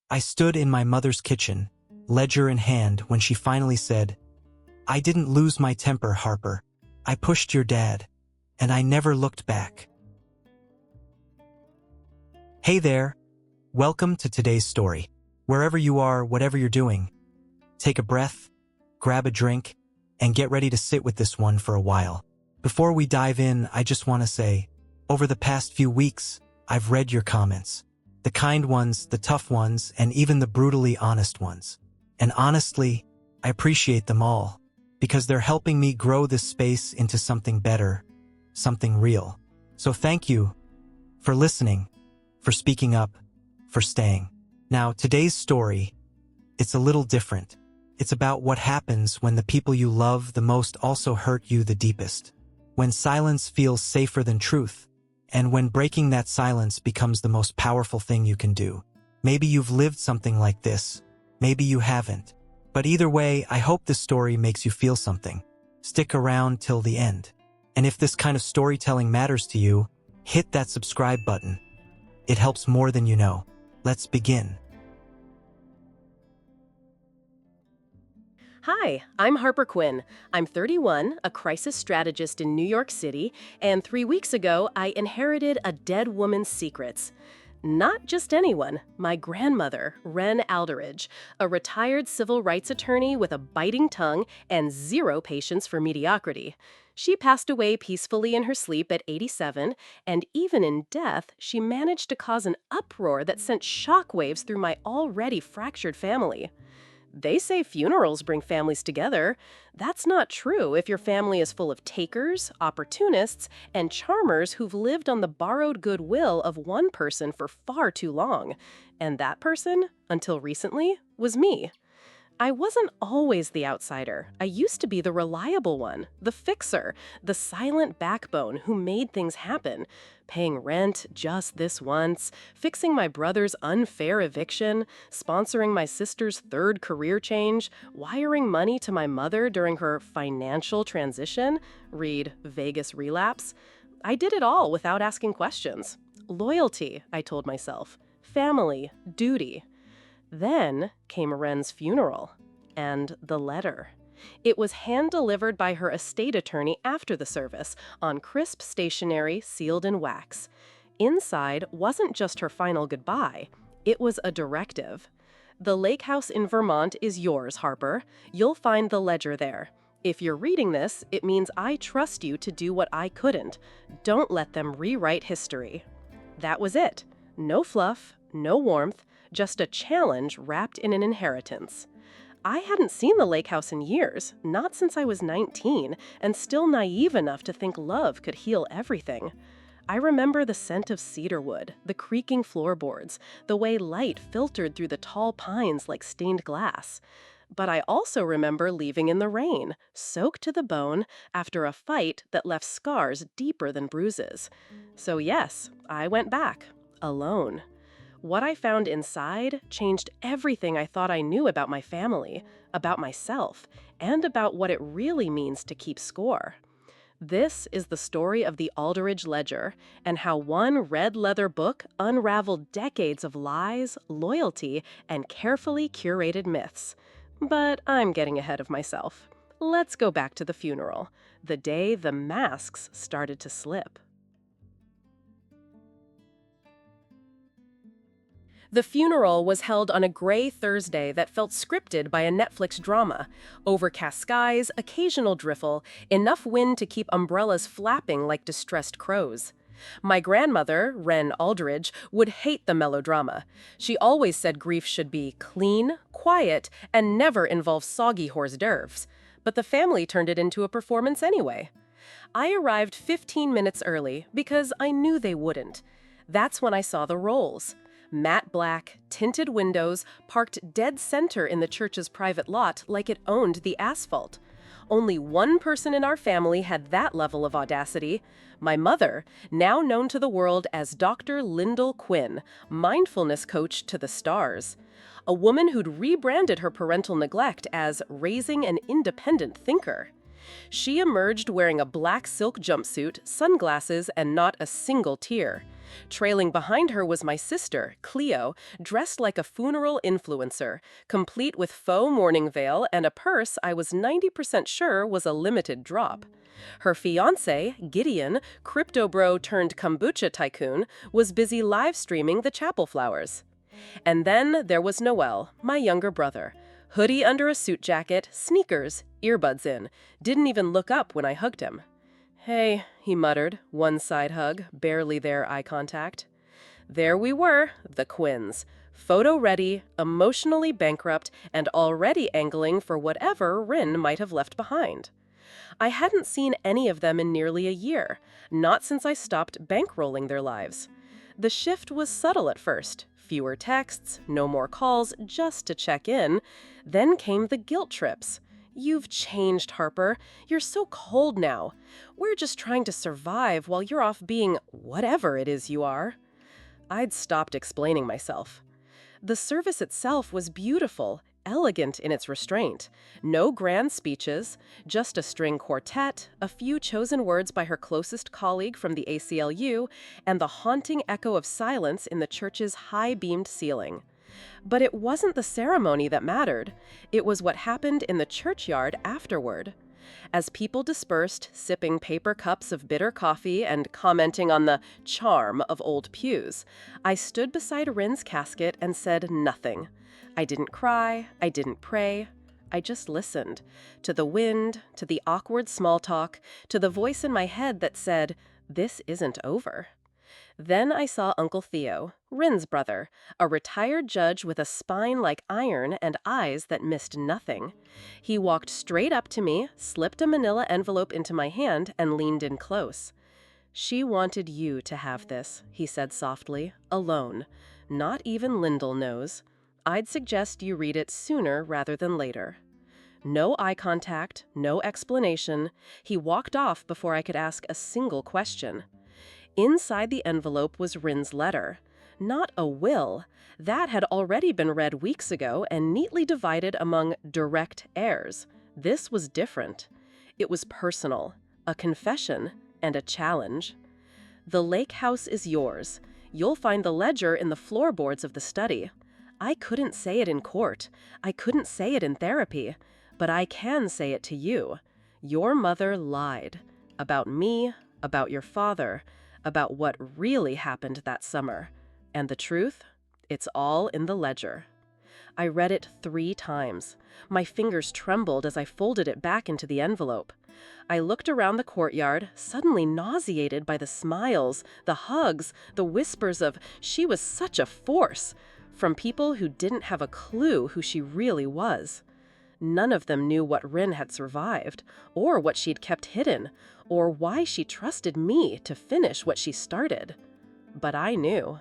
I stood in my mother's kitchen, ledger in hand, when she finally said, "I didn't lose my temper, Harper. I pushed your dad, and I never looked back." Hey there. Welcome to today's story. Wherever you are, whatever you're doing, take a breath, grab a drink, and get ready to sit with this one for a while. Before we dive in, I just want to say, over the past few weeks, I've read your comments. The kind ones, the tough ones, and even the brutally honest ones. And honestly, I appreciate them all, because they're helping me grow this space into something better, something real. So thank you for listening, for speaking up, for staying. Now, today's story, it's a little different. It's about what happens when the people you love the most also hurt you the deepest. When silence feels safer than truth, and when breaking that silence becomes the most powerful thing you can do. Maybe you've lived something like this. Maybe you haven't. But either way, I hope this story makes you feel something. Stick around till the end. And if this kind of storytelling matters to you, hit that subscribe button. It helps more than you know. Let's begin. Hi, I'm Harper Quinn. I'm 31, a crisis strategist in New York City, and 3 weeks ago, I inherited a dead woman's secrets. Not just anyone, my grandmother, Wren Alderidge, a retired civil rights attorney with a biting tongue and zero patience for mediocrity. She passed away peacefully in her sleep at 87, and even in death, she managed to cause an uproar that sent shockwaves through my already fractured family. They say funerals bring families together. That's not true if your family is full of takers, opportunists, and charmers who've lived on the borrowed goodwill of one person for far too long. And that person, until recently, was me. I wasn't always the outsider. I used to be the reliable one, the fixer, the silent backbone who made things happen. Paying rent just this once, fixing my brother's unfair eviction, sponsoring my sister's third career change, wiring money to my mother during her financial transition, read Vegas relapse. I did it all without asking questions. Loyalty, I told myself. Family, duty. Then came Wren's funeral, and the letter. It was hand-delivered by her estate attorney after the service, on crisp stationery sealed in wax. Inside wasn't just her final goodbye, it was a directive. "The lake house in Vermont is yours, Harper. You'll find the ledger there. If you're reading this, it means I trust you to do what I couldn't. Don't let them rewrite history." That was it. No fluff, no warmth, just a challenge wrapped in an inheritance. I hadn't seen the lake house in years, not since I was 19, and still naive enough to think love could heal everything. I remember the scent of cedarwood, the creaking floorboards, the way light filtered through the tall pines like stained glass. But I also remember leaving in the rain, soaked to the bone, after a fight that left scars deeper than bruises. So yes, I went back, alone. What I found inside changed everything I thought I knew about my family, about myself, and about what it really means to keep score. This is the story of the Alderidge Ledger, and how one red leather book unraveled decades of lies, loyalty, and carefully curated myths. But I'm getting ahead of myself. Let's go back to the funeral, the day the masks started to slip. The funeral was held on a gray Thursday that felt scripted by a Netflix drama. Overcast skies, occasional drizzle, enough wind to keep umbrellas flapping like distressed crows. My grandmother, Wren Alderidge, would hate the melodrama. She always said grief should be clean, quiet, and never involve soggy hors d'oeuvres. But the family turned it into a performance anyway. I arrived 15 minutes early because I knew they wouldn't. That's when I saw the rolls. Matte black, tinted windows, parked dead center in the church's private lot like it owned the asphalt. Only one person in our family had that level of audacity. My mother, now known to the world as Dr. Lyndall Quinn, mindfulness coach to the stars. A woman who'd rebranded her parental neglect as raising an independent thinker. She emerged wearing a black silk jumpsuit, sunglasses, and not a single tear. Trailing behind her was my sister, Cleo, dressed like a funeral influencer, complete with faux mourning veil and a purse I was 90% sure was a limited drop. Her fiancé, Gideon, crypto bro turned kombucha tycoon, was busy live streaming the chapel flowers. And then there was Noel, my younger brother. Hoodie under a suit jacket, sneakers, earbuds in. Didn't even look up when I hugged him. "Hey," he muttered, one side hug, barely there eye contact. There we were, the Quins. Photo-ready, emotionally bankrupt, and already angling for whatever Rin might have left behind. I hadn't seen any of them in nearly a year, not since I stopped bankrolling their lives. The shift was subtle at first. Fewer texts, no more calls, just to check in. Then came the guilt trips. "You've changed, Harper. You're so cold now. We're just trying to survive while you're off being whatever it is you are." I'd stopped explaining myself. The service itself was beautiful, elegant in its restraint. No grand speeches, just a string quartet, a few chosen words by her closest colleague from the ACLU, and the haunting echo of silence in the church's high-beamed ceiling. But it wasn't the ceremony that mattered. It was what happened in the churchyard afterward. As people dispersed, sipping paper cups of bitter coffee and commenting on the charm of old pews, I stood beside Rin's casket and said nothing. I didn't cry, I didn't pray. I just listened. To the wind, to the awkward small talk, to the voice in my head that said, "This isn't over." Then I saw Uncle Theo, Rin's brother, a retired judge with a spine like iron and eyes that missed nothing. He walked straight up to me, slipped a manila envelope into my hand, and leaned in close. "She wanted you to have this," he said softly, "alone. Not even Lyndall knows. I'd suggest you read it sooner rather than later." No eye contact, no explanation. He walked off before I could ask a single question. Inside the envelope was Rin's letter. Not a will. That had already been read weeks ago and neatly divided among direct heirs. This was different. It was personal, a confession, and a challenge. "The lake house is yours. You'll find the ledger in the floorboards of the study." I couldn't say it in court. I couldn't say it in therapy. But I can say it to you. Your mother lied. About me, about your father, about what really happened that summer. And the truth? It's all in the ledger. I read it 3 times. My fingers trembled as I folded it back into the envelope. I looked around the courtyard, suddenly nauseated by the smiles, the hugs, the whispers of "she was such a force," from people who didn't have a clue who she really was. None of them knew what Rin had survived, or what she'd kept hidden, or why she trusted me to finish what she started. But I knew.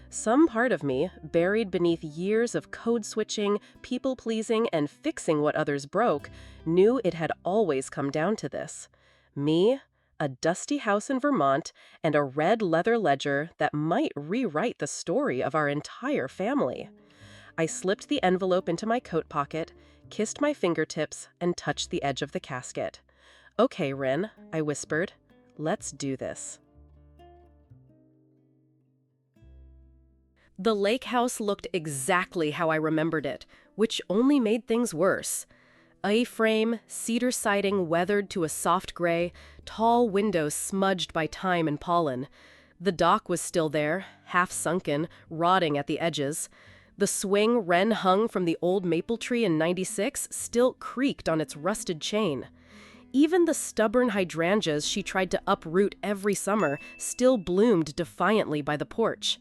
Some part of me, buried beneath years of code switching, people-pleasing, and fixing what others broke, knew it had always come down to this. Me, a dusty house in Vermont, and a red leather ledger that might rewrite the story of our entire family. I slipped the envelope into my coat pocket, kissed my fingertips, and touched the edge of the casket. "Okay, Rin," I whispered. "Let's do this." The lake house looked exactly how I remembered it, which only made things worse. A-frame, cedar siding weathered to a soft gray, tall windows smudged by time and pollen. The dock was still there, half sunken, rotting at the edges. The swing Ren hung from the old maple tree in '96 still creaked on its rusted chain. Even the stubborn hydrangeas she tried to uproot every summer still bloomed defiantly by the porch.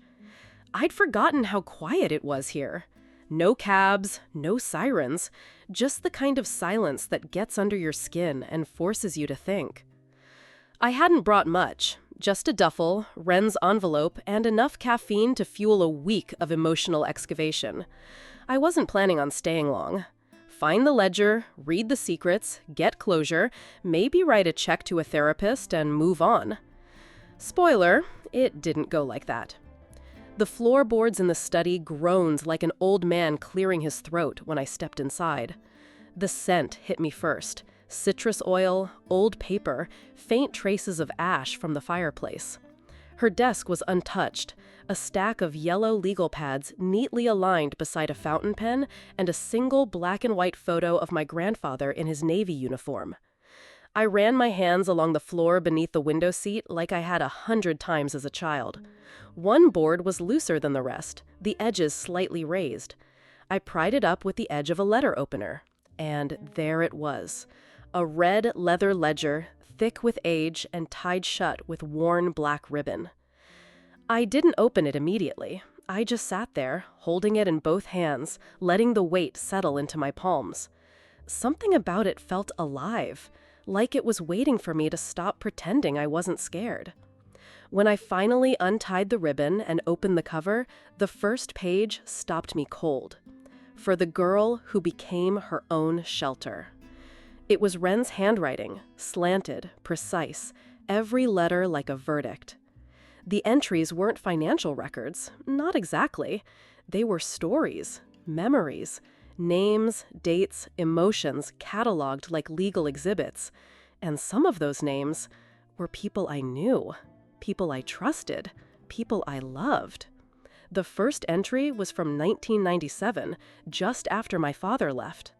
I'd forgotten how quiet it was here. No cabs, no sirens, just the kind of silence that gets under your skin and forces you to think. I hadn't brought much, just a duffel, Ren's envelope, and enough caffeine to fuel a week of emotional excavation. I wasn't planning on staying long. Find the ledger, read the secrets, get closure, maybe write a check to a therapist, and move on. Spoiler, it didn't go like that. The floorboards in the study groaned like an old man clearing his throat when I stepped inside. The scent hit me first. Citrus oil, old paper, faint traces of ash from the fireplace. Her desk was untouched, a stack of yellow legal pads neatly aligned beside a fountain pen and a single black and white photo of my grandfather in his Navy uniform. I ran my hands along the floor beneath the window seat like I had 100 times as a child. One board was looser than the rest, the edges slightly raised. I pried it up with the edge of a letter opener. And there it was. A red leather ledger, thick with age and tied shut with worn black ribbon. I didn't open it immediately. I just sat there, holding it in both hands, letting the weight settle into my palms. Something about it felt alive, like it was waiting for me to stop pretending I wasn't scared. When I finally untied the ribbon and opened the cover, the first page stopped me cold. For the girl who became her own shelter. It was Wren's handwriting, slanted, precise, every letter like a verdict. The entries weren't financial records, not exactly. They were stories, memories, names, dates, emotions cataloged like legal exhibits. And some of those names were people I knew, people I trusted, people I loved. The first entry was from 1997, just after my father left.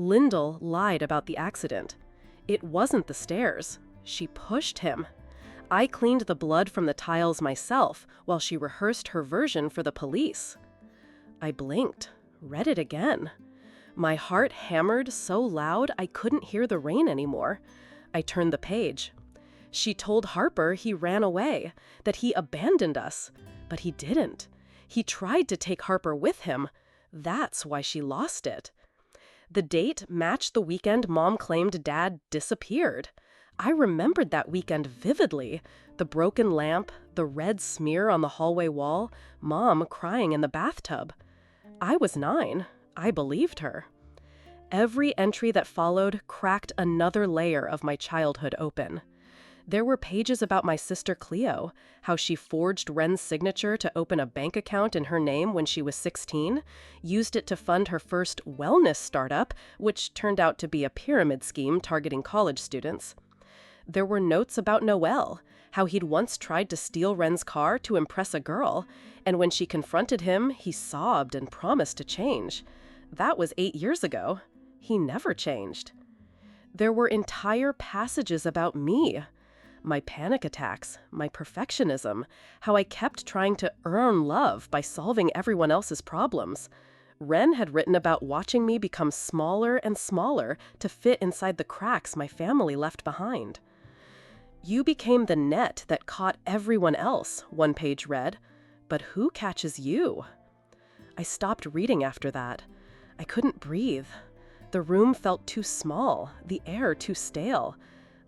Lyndall lied about the accident. It wasn't the stairs. She pushed him. I cleaned the blood from the tiles myself while she rehearsed her version for the police. I blinked, read it again. My heart hammered so loud I couldn't hear the rain anymore. I turned the page. She told Harper he ran away, that he abandoned us. But he didn't. He tried to take Harper with him. That's why she lost it. The date matched the weekend Mom claimed Dad disappeared. I remembered that weekend vividly. The broken lamp, the red smear on the hallway wall, Mom crying in the bathtub. I was 9. I believed her. Every entry that followed cracked another layer of my childhood open. There were pages about my sister Cleo, how she forged Wren's signature to open a bank account in her name when she was 16, used it to fund her first wellness startup, which turned out to be a pyramid scheme targeting college students. There were notes about Noel, how he'd once tried to steal Wren's car to impress a girl, and when she confronted him, he sobbed and promised to change. That was 8 years ago. He never changed. There were entire passages about me. My panic attacks, my perfectionism, how I kept trying to earn love by solving everyone else's problems. Wren had written about watching me become smaller and smaller to fit inside the cracks my family left behind. You became the net that caught everyone else, one page read. But who catches you? I stopped reading after that. I couldn't breathe. The room felt too small, the air too stale.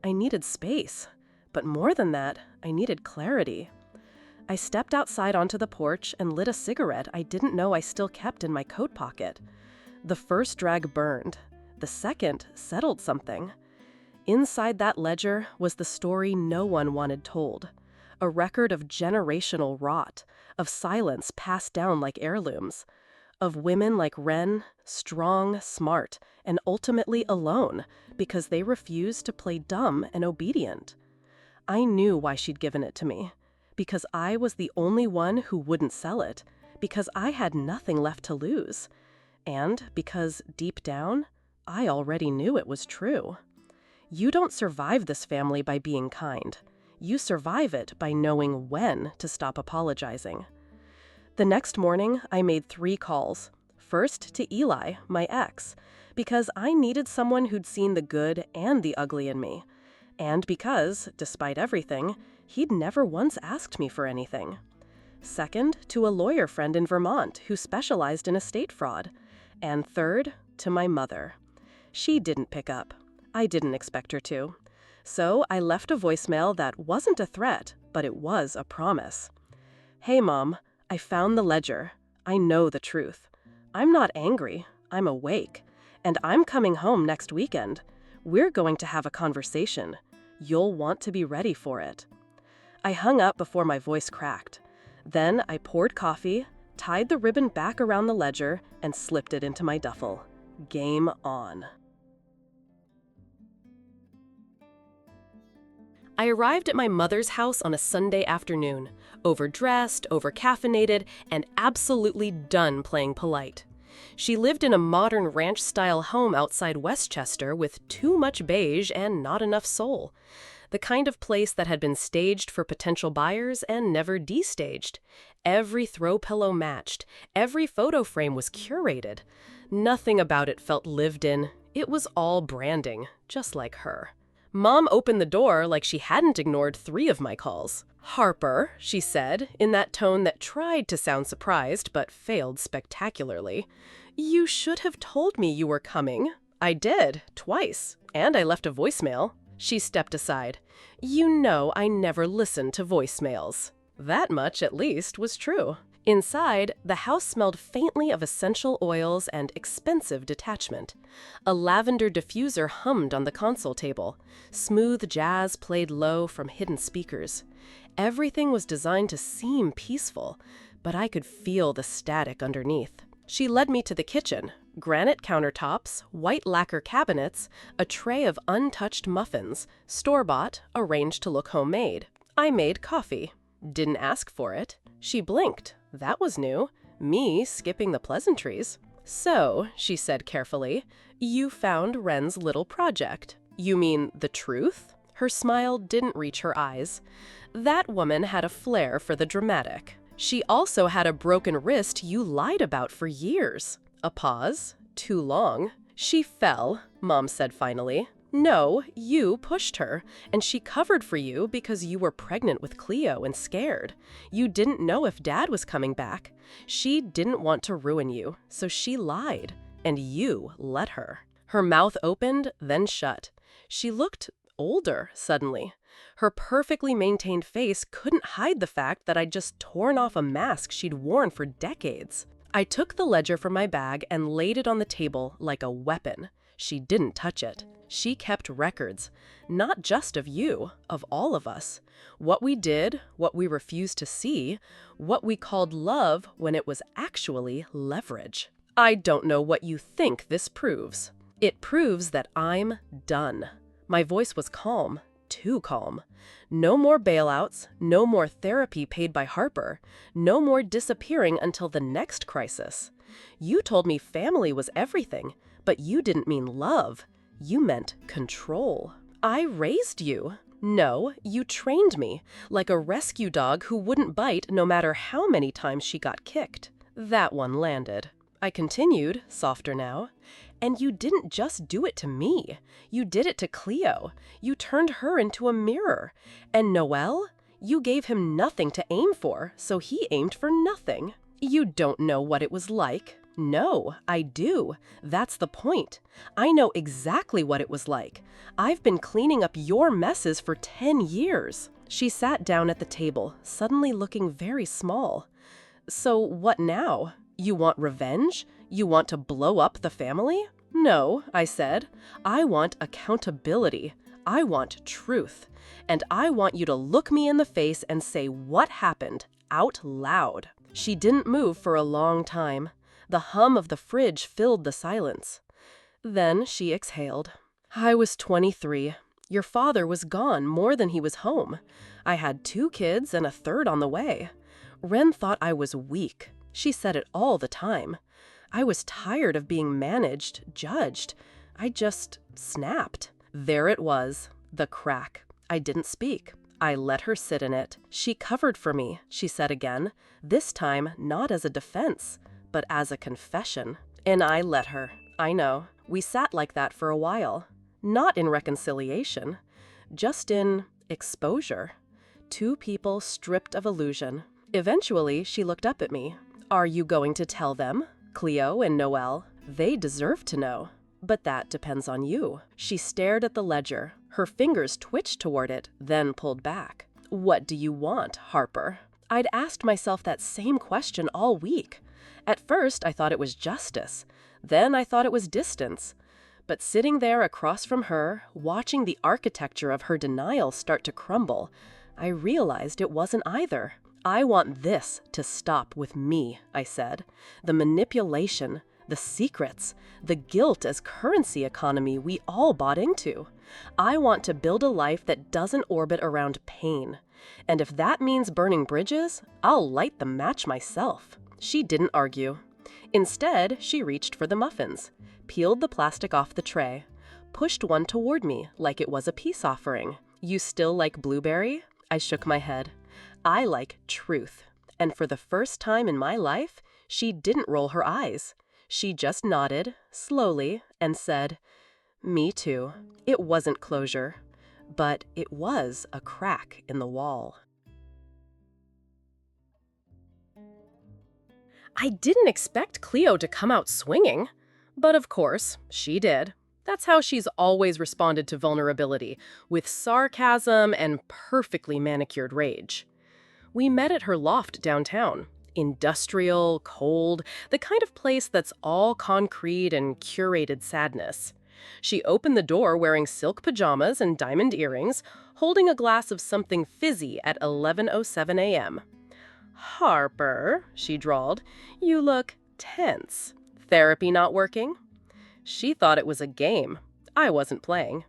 I needed space. But more than that, I needed clarity. I stepped outside onto the porch and lit a cigarette I didn't know I still kept in my coat pocket. The first drag burned. The second settled something. Inside that ledger was the story no one wanted told. A record of generational rot, of silence passed down like heirlooms, of women like Wren, strong, smart, and ultimately alone because they refused to play dumb and obedient. I knew why she'd given it to me, because I was the only one who wouldn't sell it, because I had nothing left to lose, and because, deep down, I already knew it was true. You don't survive this family by being kind. You survive it by knowing when to stop apologizing. The next morning, I made 3 calls. First to Eli, my ex, because I needed someone who'd seen the good and the ugly in me. And because, despite everything, he'd never once asked me for anything. Second, to a lawyer friend in Vermont who specialized in estate fraud. And third, to my mother. She didn't pick up. I didn't expect her to. So I left a voicemail that wasn't a threat, but it was a promise. Hey, Mom, I found the ledger. I know the truth. I'm not angry. I'm awake. And I'm coming home next weekend. We're going to have a conversation. You'll want to be ready for it. I hung up before my voice cracked. Then I poured coffee, tied the ribbon back around the ledger, and slipped it into my duffel. Game on. I arrived at my mother's house on a Sunday afternoon, overdressed, overcaffeinated, and absolutely done playing polite. She lived in a modern ranch-style home outside Westchester with too much beige and not enough soul. The kind of place that had been staged for potential buyers and never destaged. Every throw pillow matched. Every photo frame was curated. Nothing about it felt lived in. It was all branding, just like her. Mom opened the door like she hadn't ignored 3 of my calls. "Harper," she said, in that tone that tried to sound surprised but failed spectacularly. "You should have told me you were coming." "I did, twice, and I left a voicemail." She stepped aside. "You know I never listen to voicemails." That much, at least, was true. Inside, the house smelled faintly of essential oils and expensive detachment. A lavender diffuser hummed on the console table. Smooth jazz played low from hidden speakers. Everything was designed to seem peaceful, but I could feel the static underneath. She led me to the kitchen. Granite countertops, white lacquer cabinets, a tray of untouched muffins, store-bought, arranged to look homemade. I made coffee. Didn't ask for it. She blinked. That was new. Me skipping the pleasantries. "So," she said carefully, "you found Wren's little project. You mean the truth?" Her smile didn't reach her eyes. That woman had a flair for the dramatic. She also had a broken wrist you lied about for years. A pause. Too long. "She fell," Mom said finally. "No, you pushed her, and she covered for you because you were pregnant with Cleo and scared. You didn't know if Dad was coming back. She didn't want to ruin you, so she lied, and you let her." Her mouth opened, then shut. She looked older suddenly. Her perfectly maintained face couldn't hide the fact that I'd just torn off a mask she'd worn for decades. I took the ledger from my bag and laid it on the table like a weapon. She didn't touch it. She kept records, not just of you, of all of us. What we did, what we refused to see, what we called love when it was actually leverage. "I don't know what you think this proves." "It proves that I'm done." My voice was calm, too calm. No more bailouts, no more therapy paid by Harper, no more disappearing until the next crisis. You told me family was everything, but you didn't mean love. You meant control. I raised you. No, you trained me, like a rescue dog who wouldn't bite no matter how many times she got kicked. That one landed. I continued, softer now. "And you didn't just do it to me. You did it to Cleo. You turned her into a mirror. And Noel? You gave him nothing to aim for, so he aimed for nothing. You don't know what it was like." "No, I do. That's the point. I know exactly what it was like. I've been cleaning up your messes for 10 years. She sat down at the table, suddenly looking very small. "So what now? You want revenge? You want to blow up the family?" "No," I said. "I want accountability. I want truth. And I want you to look me in the face and say what happened, out loud." She didn't move for a long time. The hum of the fridge filled the silence. Then she exhaled. "I was 23. Your father was gone more than he was home. I had 2 kids and a third on the way. Wren thought I was weak. She said it all the time. I was tired of being managed, judged. I just snapped. There it was, the crack. I didn't speak. I let her sit in it. She covered for me," she said again, this time not as a defense, but as a confession. "And I let her. I know. We sat like that for a while. Not in reconciliation, just in exposure. 2 people stripped of illusion. Eventually, she looked up at me. Are you going to tell them? Cleo and Noel? They deserve to know. But that depends on you." She stared at the ledger. Her fingers twitched toward it, then pulled back. "What do you want, Harper?" I'd asked myself that same question all week. At first, I thought it was justice. Then I thought it was distance. But sitting there across from her, watching the architecture of her denial start to crumble, I realized it wasn't either. "I want this to stop with me," I said. "The manipulation, the secrets, the guilt as currency economy we all bought into. I want to build a life that doesn't orbit around pain. And if that means burning bridges, I'll light the match myself. She didn't argue. Instead, she reached for the muffins, peeled the plastic off the tray, pushed one toward me like it was a peace offering. "You still like blueberry?" I shook my head. "I like truth." And for the first time in my life, she didn't roll her eyes. She just nodded, slowly, and said, "Me too." It wasn't closure, but it was a crack in the wall. I didn't expect Cleo to come out swinging, but of course, she did. That's how she's always responded to vulnerability, with sarcasm and perfectly manicured rage. We met at her loft downtown. Industrial, cold, the kind of place that's all concrete and curated sadness. She opened the door wearing silk pajamas and diamond earrings, holding a glass of something fizzy at 11:07 a.m. "Harper," she drawled, "you look tense. Therapy not working?" She thought it was a game. I wasn't playing.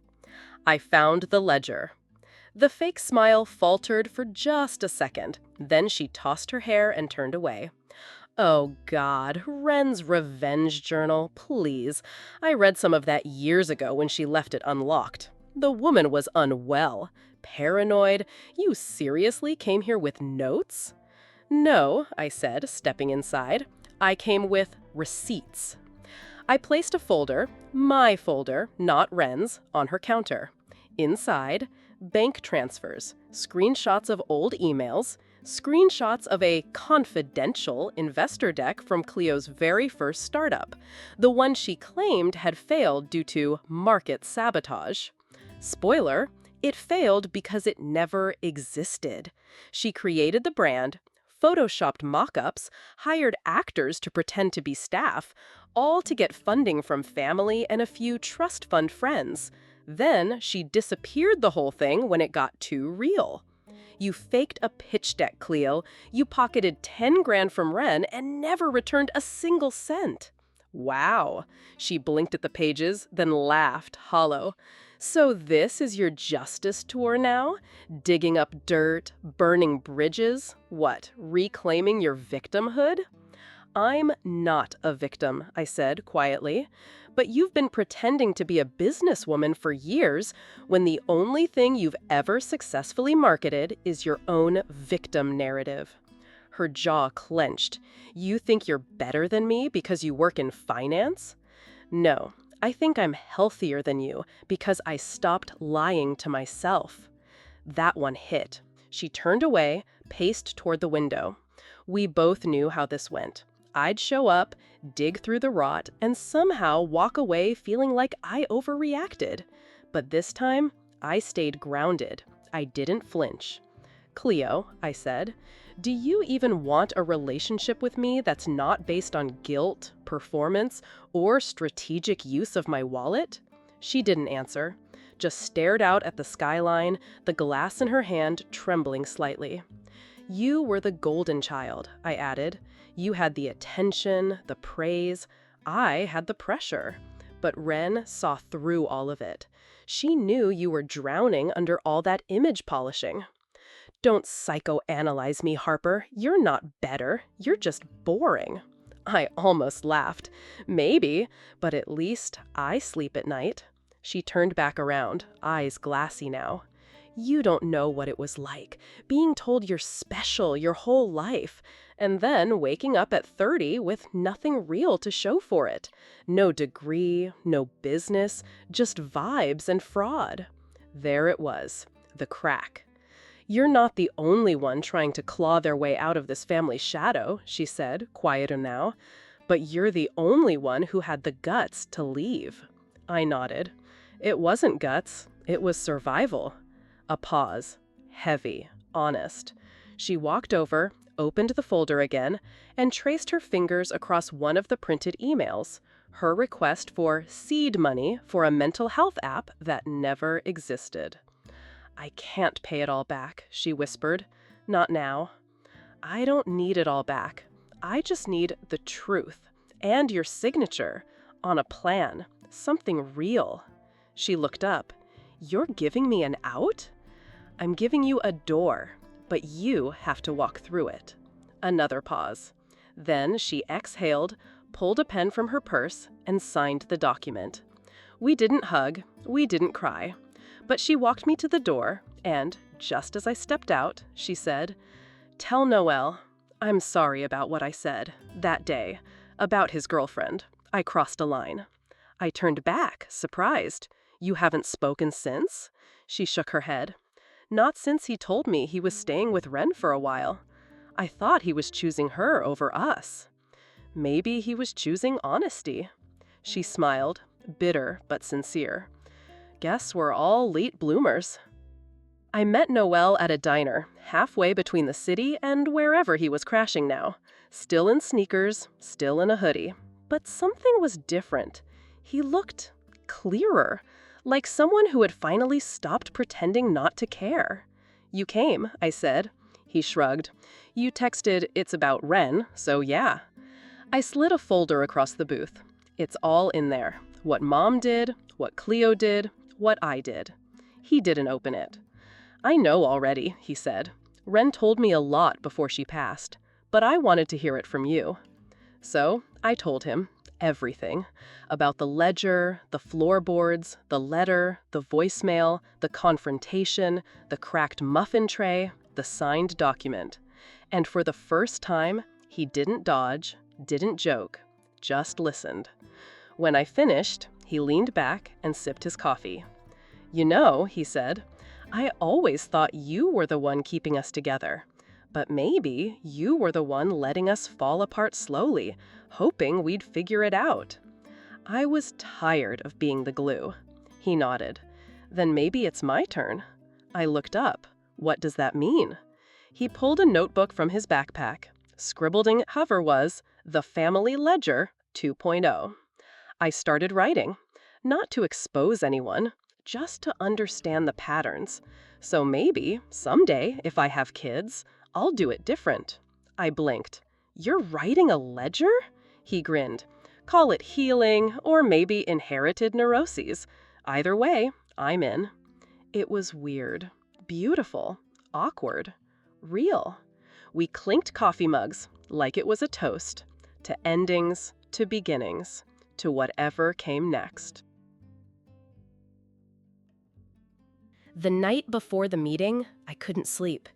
I found the ledger. The fake smile faltered for just a second. Then she tossed her hair and turned away. Oh God, Wren's revenge journal, please. I read some of that years ago when she left it unlocked. The woman was unwell, paranoid. You seriously came here with notes? "No," I said, stepping inside. "I came with receipts." I placed a folder, my folder, not Wren's, on her counter. Inside, bank transfers, screenshots of old emails, screenshots of a confidential investor deck from Cleo's very first startup, the one she claimed had failed due to market sabotage. Spoiler, it failed because it never existed. She created the brand, photoshopped mock-ups, hired actors to pretend to be staff, all to get funding from family and a few trust fund friends. Then she disappeared the whole thing when it got too real. You faked a pitch deck, Cleo. You pocketed 10 grand from Wren and never returned a single cent. Wow. She blinked at the pages, then laughed, hollow. So this is your justice tour now? Digging up dirt, burning bridges? What, reclaiming your victimhood? "I'm not a victim," I said quietly. "But you've been pretending to be a businesswoman for years when the only thing you've ever successfully marketed is your own victim narrative." Her jaw clenched. "You think you're better than me because you work in finance?" "No, I think I'm healthier than you because I stopped lying to myself." That one hit. She turned away, paced toward the window. We both knew how this went. I'd show up, dig through the rot, and somehow walk away feeling like I overreacted. But this time, I stayed grounded. I didn't flinch. "Cleo," I said, "do you even want a relationship with me that's not based on guilt, performance, or strategic use of my wallet?" She didn't answer, just stared out at the skyline, the glass in her hand trembling slightly. "You were the golden child," I added. "You had the attention, the praise. I had the pressure." But Wren saw through all of it. She knew you were drowning under all that image polishing. "Don't psychoanalyze me, Harper. You're not better. You're just boring." I almost laughed. "Maybe, but at least I sleep at night." She turned back around, eyes glassy now. "You don't know what it was like, being told you're special your whole life, and then waking up at 30 with nothing real to show for it. No degree, no business, just vibes and fraud." There it was, the crack. "You're not the only one trying to claw their way out of this family shadow," she said, quieter now. "But you're the only one who had the guts to leave." I nodded. It wasn't guts, it was survival. A pause. Heavy, honest. She walked over, opened the folder again, and traced her fingers across one of the printed emails. Her request for seed money for a mental health app that never existed. "I can't pay it all back," she whispered. "Not now." "I don't need it all back. I just need the truth. And your signature. On a plan. Something real." She looked up. You're giving me an out? I'm giving you a door, but you have to walk through it. Another pause. Then she exhaled, pulled a pen from her purse, and signed the document. We didn't hug, we didn't cry, but she walked me to the door, and, just as I stepped out, she said, "Tell Noel, I'm sorry about what I said, that day, about his girlfriend. I crossed a line." I turned back, surprised. "You haven't spoken since?" She shook her head. "Not since he told me he was staying with Ren for a while. I thought he was choosing her over us. Maybe he was choosing honesty." She smiled, bitter but sincere. "Guess we're all late bloomers." I met Noel at a diner, halfway between the city and wherever he was crashing now. Still in sneakers, still in a hoodie. But something was different. He looked clearer, like someone who had finally stopped pretending not to care. "You came," I said. He shrugged. "You texted, 'It's about Ren,' so yeah." I slid a folder across the booth. It's all in there. What Mom did, what Cleo did, what I did. He didn't open it. "I know already," he said. "Ren told me a lot before she passed, but I wanted to hear it from you." So I told him everything about the ledger, the floorboards, the letter, the voicemail, the confrontation, the cracked muffin tray, the signed document. And for the first time, he didn't dodge, didn't joke, just listened. When I finished, he leaned back and sipped his coffee. "You know," he said, "I always thought you were the one keeping us together. But maybe you were the one letting us fall apart slowly, hoping we'd figure it out." I was tired of being the glue. He nodded. "Then maybe it's my turn." I looked up. "What does that mean?" He pulled a notebook from his backpack. Scribbled in cover was, "The Family Ledger 2.0. I started writing, not to expose anyone, just to understand the patterns. So maybe, someday, if I have kids, I'll do it different. I blinked. "You're writing a ledger?" He grinned. "Call it healing, or maybe inherited neuroses. Either way, I'm in." It was weird, beautiful, awkward, real. We clinked coffee mugs like it was a toast, to endings, to beginnings, to whatever came next. The night before the meeting, I couldn't sleep.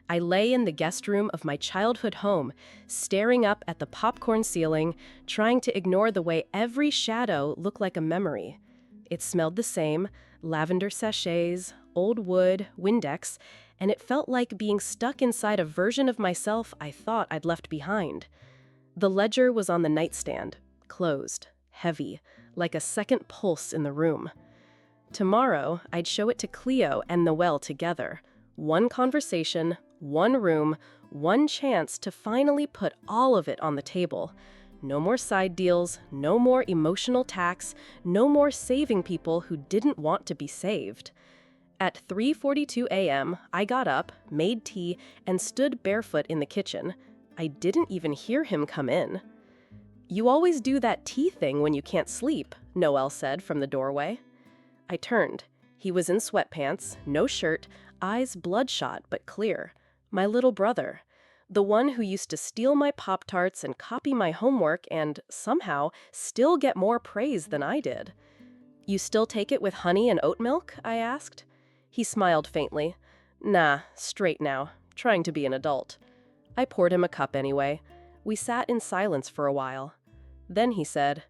I lay in the guest room of my childhood home, staring up at the popcorn ceiling, trying to ignore the way every shadow looked like a memory. It smelled the same, lavender sachets, old wood, Windex, and it felt like being stuck inside a version of myself I thought I'd left behind. The ledger was on the nightstand, closed, heavy, like a second pulse in the room. Tomorrow, I'd show it to Cleo and Noel together. One conversation, one room, one chance to finally put all of it on the table. No more side deals, no more emotional tax, no more saving people who didn't want to be saved. At 3:42 a.m., I got up, made tea, and stood barefoot in the kitchen. I didn't even hear him come in. "You always do that tea thing when you can't sleep," Noel said from the doorway. I turned. He was in sweatpants, no shirt, eyes bloodshot but clear. My little brother. The one who used to steal my Pop-Tarts and copy my homework and, somehow, still get more praise than I did. "You still take it with honey and oat milk?" I asked. He smiled faintly. "Nah, straight now. Trying to be an adult." I poured him a cup anyway. We sat in silence for a while. Then he said,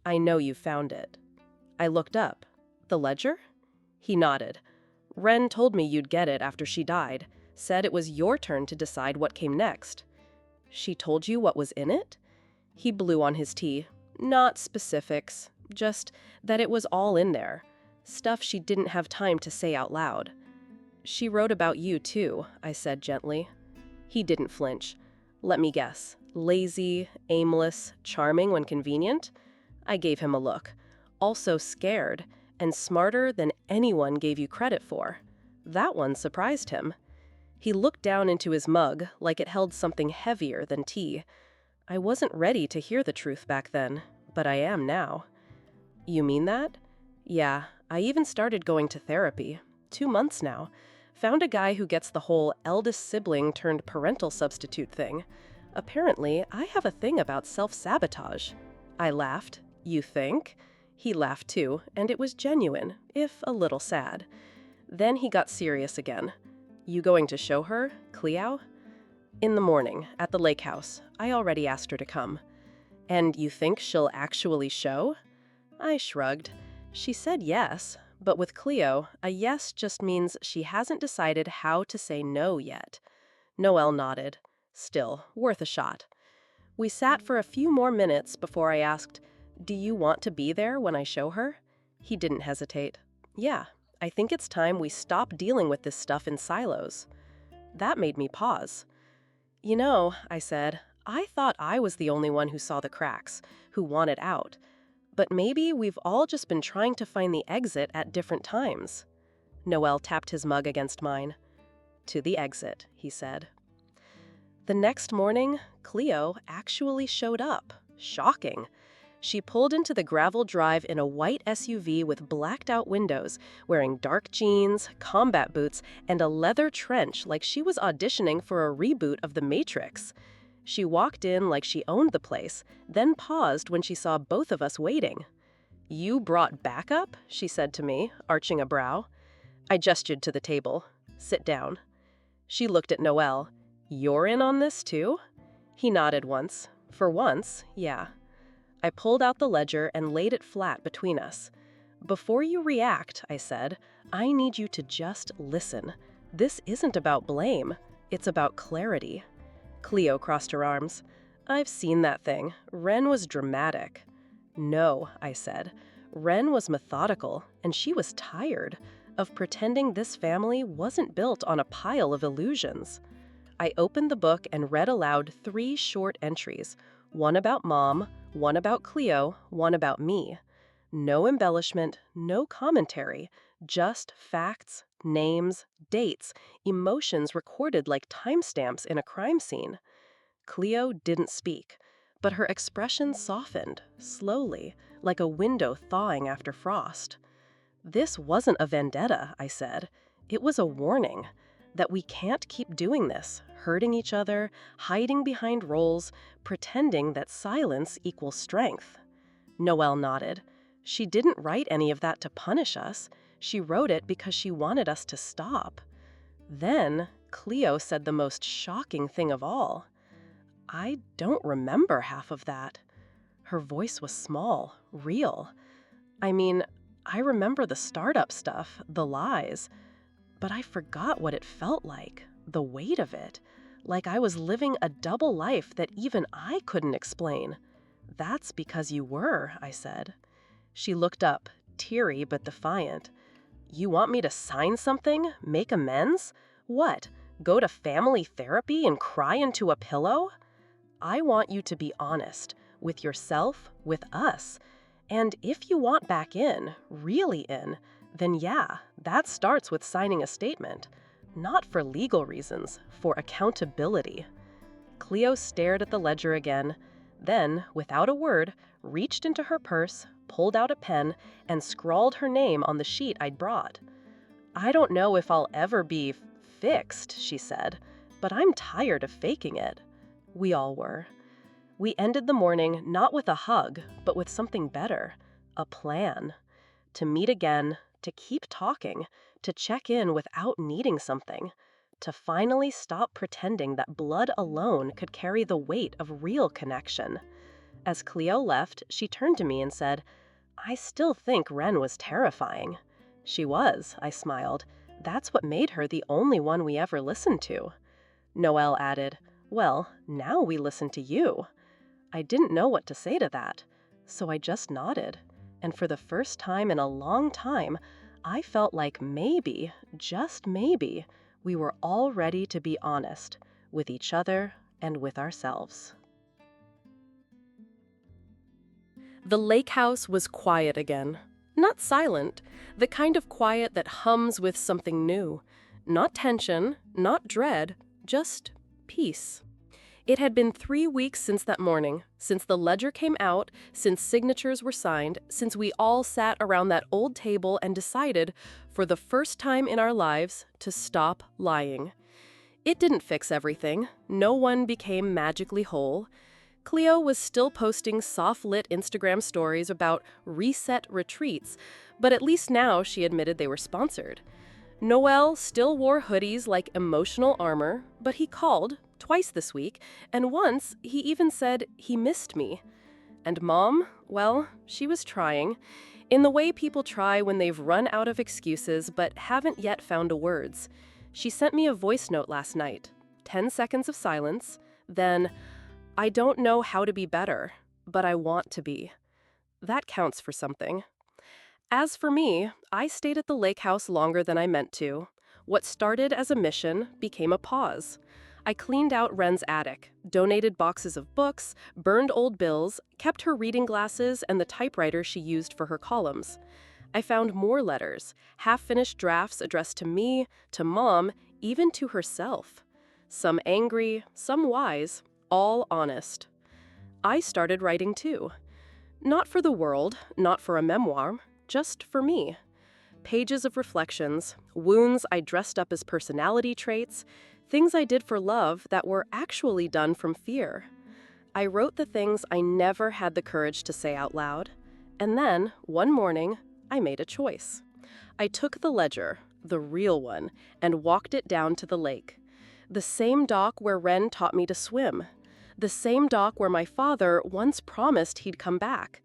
"I know you found it." I looked up. "The ledger?" He nodded. "Ren told me you'd get it after she died. Said it was your turn to decide what came next." "She told you what was in it?" He blew on his tea. "Not specifics, just that it was all in there. Stuff she didn't have time to say out loud." "She wrote about you too," I said gently. He didn't flinch. "Let me guess. Lazy, aimless, charming when convenient?" I gave him a look. "Also scared, and smarter than anyone gave you credit for." That one surprised him. He looked down into his mug like it held something heavier than tea. I wasn't ready to hear the truth back then, but I am now. "You mean that?" Yeah, I even started going to therapy. 2 months now. Found a guy who gets the whole eldest sibling turned parental substitute thing. Apparently, I have a thing about self-sabotage. I laughed. You think? He laughed too, and it was genuine, if a little sad. Then he got serious again. You going to show her, Cleo? In the morning, at the lake house. I already asked her to come. And you think she'll actually show? I shrugged. She said yes, but with Cleo, a yes just means she hasn't decided how to say no yet. Noel nodded. Still, worth a shot. We sat for a few more minutes before I asked, "Do you want to be there when I show her?" He didn't hesitate. Yeah, I think it's time we stop dealing with this stuff in silos. That made me pause. You know, I said, I thought I was the only one who saw the cracks, who wanted out. But maybe we've all just been trying to find the exit at different times. Noel tapped his mug against mine. To the exit, he said. The next morning, Cleo actually showed up. Shocking. She pulled into the gravel drive in a white SUV with blacked-out windows, wearing dark jeans, combat boots, and a leather trench like she was auditioning for a reboot of The Matrix. She walked in like she owned the place, then paused when she saw both of us waiting. "You brought backup?" she said to me, arching a brow. I gestured to the table. "Sit down." She looked at Noel. "You're in on this too?" He nodded once. For once, yeah. I pulled out the ledger and laid it flat between us. "Before you react," I said, "I need you to just listen. This isn't about blame. It's about clarity." Cleo crossed her arms. "I've seen that thing. Ren was dramatic." "No," I said. "Ren was methodical, and she was tired of pretending this family wasn't built on a pile of illusions." I opened the book and read aloud 3 short entries, one about Mom, one about Cleo, one about me. No embellishment, no commentary, just facts, names, dates, emotions recorded like timestamps in a crime scene. Cleo didn't speak, but her expression softened, slowly, like a window thawing after frost. This wasn't a vendetta, I said. It was a warning that we can't keep doing this, hurting each other, hiding behind roles, pretending that silence equals strength. Noelle nodded. She didn't write any of that to punish us. She wrote it because she wanted us to stop. Then Cleo said the most shocking thing of all. "I don't remember half of that." Her voice was small, real. I mean, I remember the startup stuff, the lies, but I forgot what it felt like, the weight of it, like I was living a double life that even I couldn't explain. "That's because you were," I said. She looked up, teary but defiant. "You want me to sign something? Make amends? What? Go to family therapy and cry into a pillow?" "I want you to be honest, with yourself, with us. And if you want back in, really in, then yeah, that starts with signing a statement. Not for legal reasons, for accountability." Cleo stared at the ledger again, then, without a word, reached into her purse, pulled out a pen, and scrawled her name on the sheet I'd brought. "I don't know if I'll ever be fixed," she said, "but I'm tired of faking it." We all were. We ended the morning not with a hug, but with something better, a plan. To meet again, to keep talking, to check in without needing something, to finally stop pretending that blood alone could carry the weight of real connection. As Cleo left, she turned to me and said, "I still think Ren was terrifying." "She was," I smiled. "That's what made her the only one we ever listened to." Noelle added, "Well, now we listen to you." I didn't know what to say to that, so I just nodded. And for the first time in a long time, I felt like maybe, just maybe, we were all ready to be honest with each other and with ourselves. The lake house was quiet again. Not silent, the kind of quiet that hums with something new. Not tension, not dread, just peace. It had been 3 weeks since that morning, since the ledger came out, since signatures were signed, since we all sat around that old table and decided, for the first time in our lives, to stop lying. It didn't fix everything. No one became magically whole. Cleo was still posting soft-lit Instagram stories about reset retreats, but at least now she admitted they were sponsored. Noel still wore hoodies like emotional armor, but he called twice this week, and once he even said he missed me. And Mom, well, she was trying, in the way people try when they've run out of excuses but haven't yet found the words. She sent me a voice note last night, 10 seconds of silence, then, "I don't know how to be better, but I want to be." That counts for something. As for me, I stayed at the lake house longer than I meant to. What started as a mission became a pause. I cleaned out Wren's attic, donated boxes of books, burned old bills, kept her reading glasses and the typewriter she used for her columns. I found more letters, half-finished drafts addressed to me, to Mom, even to herself. Some angry, some wise, all honest. I started writing too. Not for the world, not for a memoir, just for me. Pages of reflections, wounds I dressed up as personality traits, things I did for love that were actually done from fear. I wrote the things I never had the courage to say out loud. And then, one morning, I made a choice. I took the ledger, the real one, and walked it down to the lake. The same dock where Wren taught me to swim. The same dock where my father once promised he'd come back.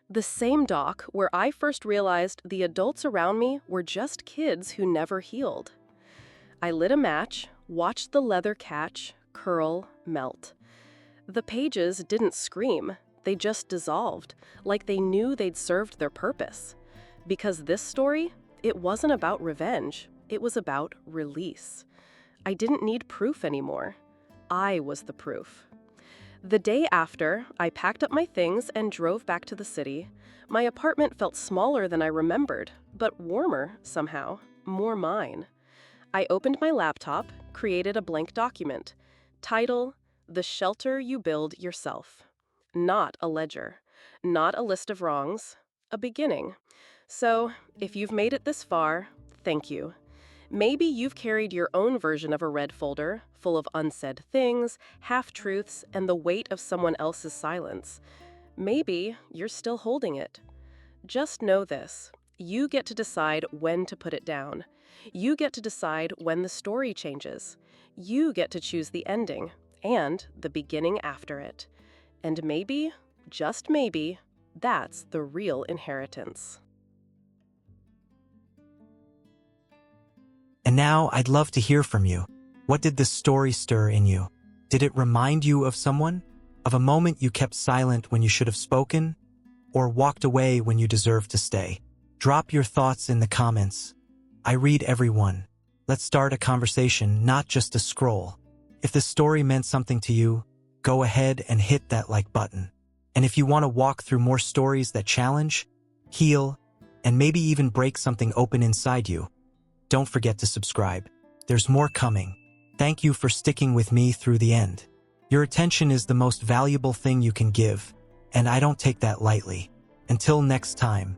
The same dock where I first realized the adults around me were just kids who never healed. I lit a match, watched the leather catch, curl, melt. The pages didn't scream, they just dissolved, like they knew they'd served their purpose. Because this story, it wasn't about revenge, it was about release. I didn't need proof anymore. I was the proof. The day after, I packed up my things and drove back to the city. My apartment felt smaller than I remembered, but warmer somehow, more mine. I opened my laptop, created a blank document. Title, The Shelter You Build Yourself. Not a ledger, not a list of wrongs, a beginning. So, if you've made it this far, thank you. Maybe you've carried your own version of a red folder, full of unsaid things, half-truths, and the weight of someone else's silence. Maybe you're still holding it. Just know this. You get to decide when to put it down. You get to decide when the story changes. You get to choose the ending and the beginning after it. And maybe, just maybe, that's the real inheritance. And now I'd love to hear from you. What did this story stir in you? Did it remind you of someone? Of a moment you kept silent when you should have spoken? Or walked away when you deserved to stay? Drop your thoughts in the comments. I read every one. Let's start a conversation, not just a scroll. If the story meant something to you, go ahead and hit that like button. And if you want to walk through more stories that challenge, heal, and maybe even break something open inside you, don't forget to subscribe. There's more coming. Thank you for sticking with me through the end. Your attention is the most valuable thing you can give, and I don't take that lightly. Until next time.